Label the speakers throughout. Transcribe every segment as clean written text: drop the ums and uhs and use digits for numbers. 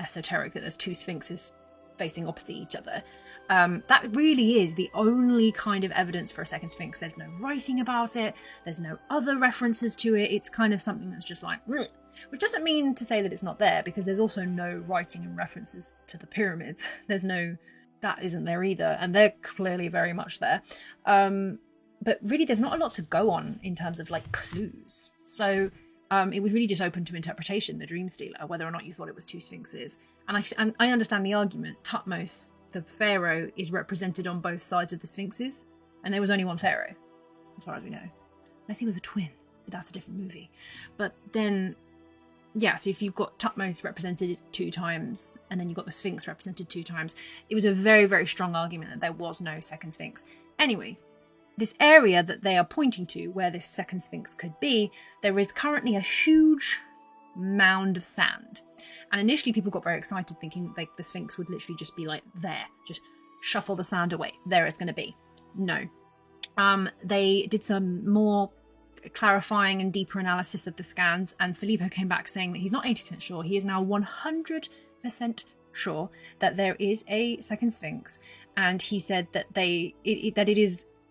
Speaker 1: esoteric that there's two sphinxes facing opposite each other. That really is the only kind of evidence for a second sphinx. There's no writing about it. There's no other references to it. It's kind of something that's just like, bleh. Which doesn't mean to say that it's not there, because there's also no writing and references to the pyramids. That isn't there either, and they're clearly very much there. But really, there's not a lot to go on in terms of like clues. So it was really just open to interpretation, the Dream Stealer, whether or not you thought it was two sphinxes. And I understand the argument. Tutmos, the pharaoh, is represented on both sides of the sphinxes, and there was only one pharaoh, as far as we know. Unless he was a twin, but that's a different movie. But then, yeah, so if you've got Tutmos represented 2 times, and then you've got the Sphinx represented 2 times, it was a very, very strong argument that there was no second Sphinx. Anyway, this area that they are pointing to, where this second Sphinx could be, there is currently a huge mound of sand. And initially people got very excited, thinking like the Sphinx would literally just be like there, just shuffle the sand away. There it's going to be. No. They did some more clarifying and deeper analysis of the scans, and Filippo came back saying that he's not 80% sure. He is now 100% sure that there is a second Sphinx, and he said that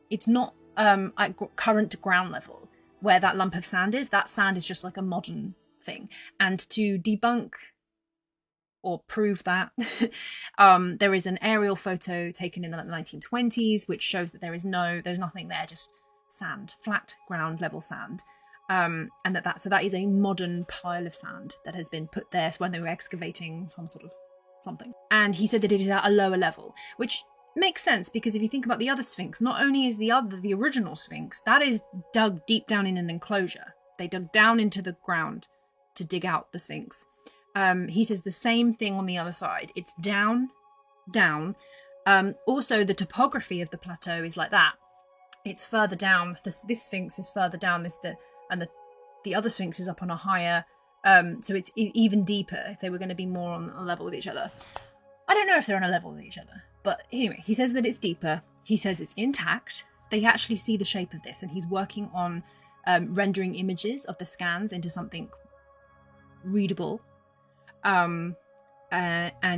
Speaker 1: it's not at current ground level where that lump of sand is. That sand is just like a modern thing, and to debunk or prove that, there is an aerial photo taken in the 1920s which shows that there's nothing there, just sand, flat ground level sand, and that is a modern pile of sand that has been put there when they were excavating some sort of something. And he said that it is at a lower level, which makes sense, because if you think about the other Sphinx, not only is the original Sphinx, that is dug deep down in an enclosure. They dug down into the ground to dig out the Sphinx. He says the same thing on the other side. It's down. Also, the topography of the plateau is like that. It's further down. This Sphinx is further down. The other Sphinx is up on a higher. So it's even deeper. If they were going to be more on a level with each other, I don't know if they're on a level with each other. But anyway, he says that it's deeper. He says it's intact. They actually see the shape of this, and he's working on rendering images of the scans into something readable. And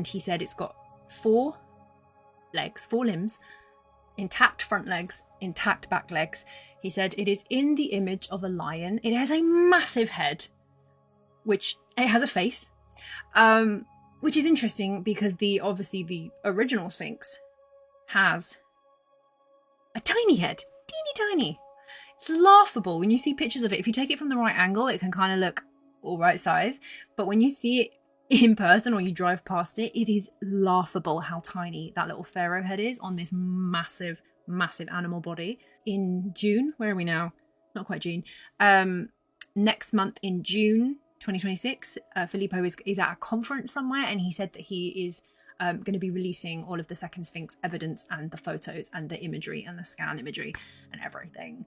Speaker 1: he said it's got 4 limbs, intact front legs, intact back legs. He said it is in the image of a lion. It has a massive head, which it has a face, which is interesting because obviously the original Sphinx has a tiny head, teeny tiny. It's laughable when you see pictures of it. If you take it from the right angle, it can kind of look all right size, but when you see it in person or you drive past it, it is laughable how tiny that little pharaoh head is on this massive animal body. In June, where are we now? Not quite June. Next month in June 2026, Filippo is at a conference somewhere, and he said that he is going to be releasing all of the second Sphinx evidence and the photos and the imagery and the scan imagery and everything.